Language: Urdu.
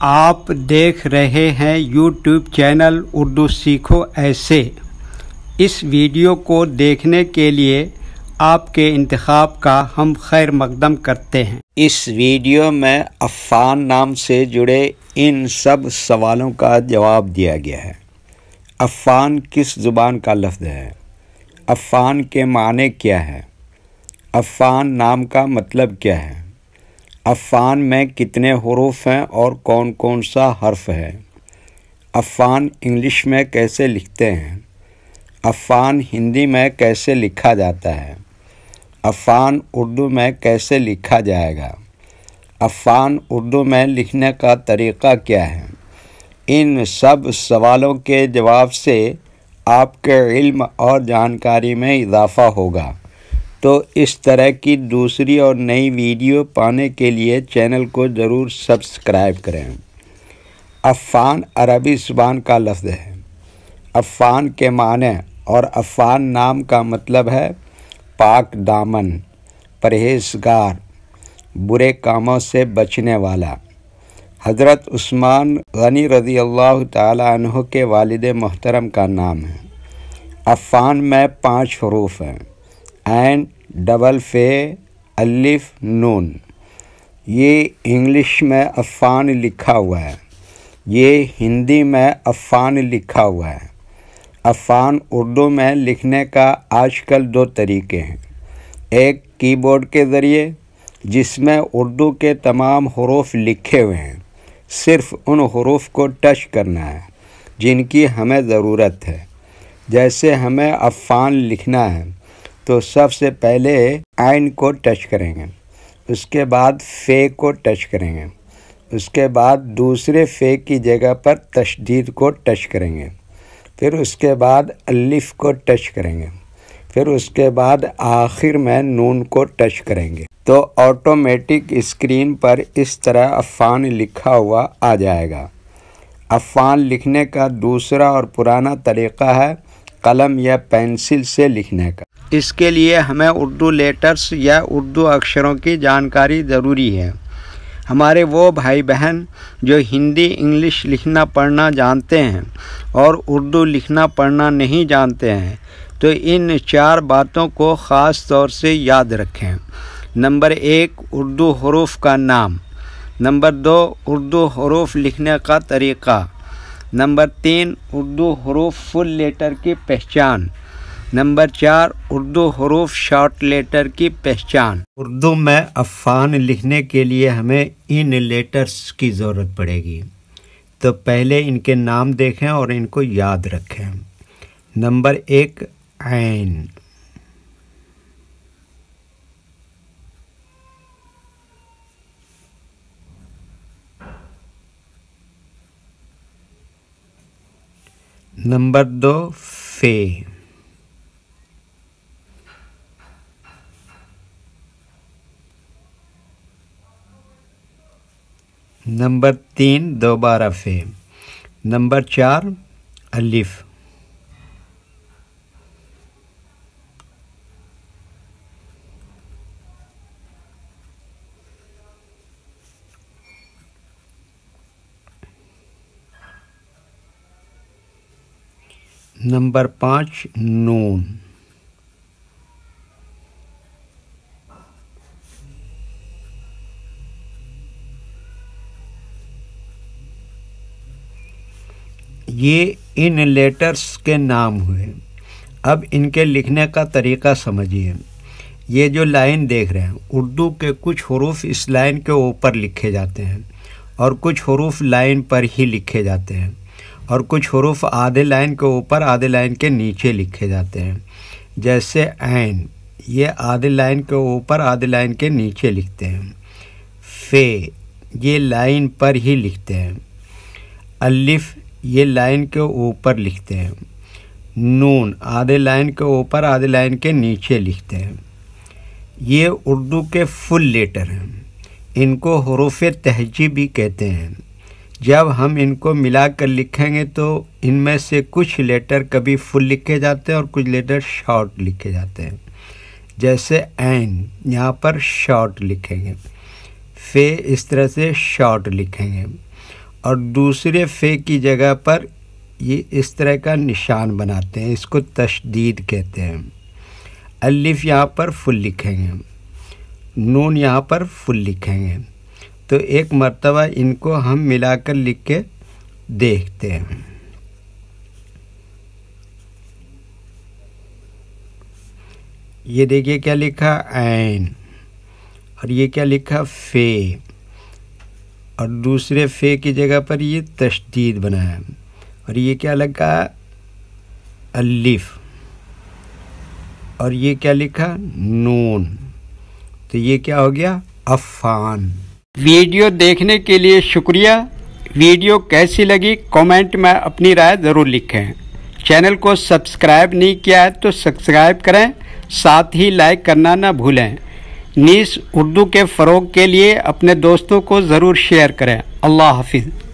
آپ دیکھ رہے ہیں یوٹیوب چینل اردو سیکھو ایسے۔ اس ویڈیو کو دیکھنے کے لیے آپ کے انتخاب کا ہم خیر مقدم کرتے ہیں۔ اس ویڈیو میں عفان نام سے جڑے ان سب سوالوں کا جواب دیا گیا ہے۔ عفان کس زبان کا لفظ ہے؟ عفان کے معنی کیا ہے؟ عفان نام کا مطلب کیا ہے؟ عفان میں کتنے حروف ہیں اور کون کون سا حرف ہے؟ عفان انگلش میں کیسے لکھتے ہیں؟ عفان ہندی میں کیسے لکھا جاتا ہے؟ عفان اردو میں کیسے لکھا جائے گا؟ عفان اردو میں لکھنے کا طریقہ کیا ہے؟ ان سب سوالوں کے جواب سے آپ کے علم اور جانکاری میں اضافہ ہوگا۔ تو اس طرح کی دوسری اور نئی ویڈیو پانے کے لیے چینل کو ضرور سبسکرائب کریں۔ عفان عربی زبان کا لفظ ہے۔ عفان کے معنی اور عفان نام کا مطلب ہے پاک دامن، پرہیزگار، برے کاموں سے بچنے والا۔ حضرت عثمان غنی رضی اللہ تعالی عنہ کے والد محترم کا نام ہے۔ عفان میں 5 حروف ہیں: عین، ڈبل فے، الف، نون۔ یہ انگلش میں عفان لکھا ہوا ہے، یہ ہندی میں عفان لکھا ہوا ہے۔ عفان اردو میں لکھنے کا آج کل 2 طریقے ہیں: ایک کی بورڈ کے ذریعے، جس میں اردو کے تمام حروف لکھے ہوئے ہیں، صرف ان حروف کو ٹچ کرنا ہے جن کی ہمیں ضرورت ہے۔ جیسے ہمیں عفان لکھنا ہے تو سب سے پہلے عین کو ٹچ کریں گے، اس کے بعد فے کو ٹچ کریں گے، اس کے بعد دوسرے فے کی جگہ پر تشدید کو ٹچ کریں گے، پھر اس کے بعد الف کو ٹچ کریں گے، پھر اس کے بعد آخر میں نون کو ٹچ کریں گے تو آٹومیٹک اسکرین پر اس طرح عفان لکھا ہوا آ جائے گا۔ عفان لکھنے کا دوسرا اور پرانا طریقہ ہے قلم یا پینسل سے لکھنے کا۔ اس کے لیے ہمیں اردو لیٹرز یا اردو اکشروں کی جانکاری ضروری ہے۔ ہمارے وہ بھائی بہن جو ہندی انگلش لکھنا پڑھنا جانتے ہیں اور اردو لکھنا پڑھنا نہیں جانتے ہیں تو ان 4 باتوں کو خاص طور سے یاد رکھیں۔ نمبر 1، اردو حروف کا نام۔ نمبر 2، اردو حروف لکھنے کا طریقہ۔ نمبر 3، اردو حروف فل لیٹر کی پہچان۔ نمبر 4، اردو حروف شارٹ لیٹر کی پہچان۔ اردو میں عفان لکھنے کے لیے ہمیں ان لیٹرز کی ضرورت پڑے گی، تو پہلے ان کے نام دیکھیں اور ان کو یاد رکھیں۔ نمبر 1، عین۔ نمبر 2، فے۔ نمبر 3، دوبارہ فے۔ نمبر 4، الف۔ نمبر 5، نون۔ یہ ان لیٹرز کے نام ہوئے۔ اب ان کے لکھنے کا طریقہ سمجھیے۔ یہ جو لائن دیکھ رہے ہیں، اردو کے کچھ حروف اس لائن کے اوپر لکھے جاتے ہیں اور کچھ حروف لائن پر ہی لکھے جاتے ہیں اور کچھ حروف آدھے لائن کے اوپر آدھے لائن کے نیچے لکھے جاتے ہیں۔ جیسے عین، یہ آدھے لائن کے اوپر آدھے لائن کے نیچے لکھتے ہیں۔ فے، یہ لائن پر ہی لکھتے ہیں۔ الف، یہ لائن کے اوپر لکھتے ہیں۔ نون، آدھے لائن کے اوپر آدھے لائن کے نیچے لکھتے ہیں۔ یہ اردو کے فل لیٹر ہیں، ان کو حروف تہجی بھی کہتے ہیں۔ جب ہم ان کو ملا کر لکھیں گے تو ان میں سے کچھ لیٹر کبھی فل لکھے جاتے ہیں اور کچھ لیٹر شارٹ لکھے جاتے ہیں۔ جیسے عین، یہاں پر شارٹ لکھیں گے، فے اس طرح سے شارٹ لکھیں گے، اور دوسرے فے کی جگہ پر یہ اس طرح کا نشان بناتے ہیں، اس کو تشدید کہتے ہیں۔ الف یہاں پر فل لکھیں گے، نون یہاں پر فل لکھیں گے۔ تو ایک مرتبہ ان کو ہم ملا کر لکھ کے دیکھتے ہیں۔ یہ دیکھیے کیا لکھا عین، اور یہ کیا لکھا فے، اور دوسرے فے کی جگہ پر یہ تشدید بنایا، اور یہ کیا لکھا الف، اور یہ کیا لکھا نون۔ تو یہ کیا ہو گیا عفان۔ ویڈیو دیکھنے کے لیے شکریہ۔ ویڈیو کیسی لگی کامنٹ میں اپنی رائے ضرور لکھیں۔ چینل کو سبسکرائب نہیں کیا ہے تو سبسکرائب کریں، ساتھ ہی لائک کرنا نہ بھولیں۔ نیز اردو کے فروغ کے لیے اپنے دوستوں کو ضرور شیئر کریں۔ اللہ حافظ۔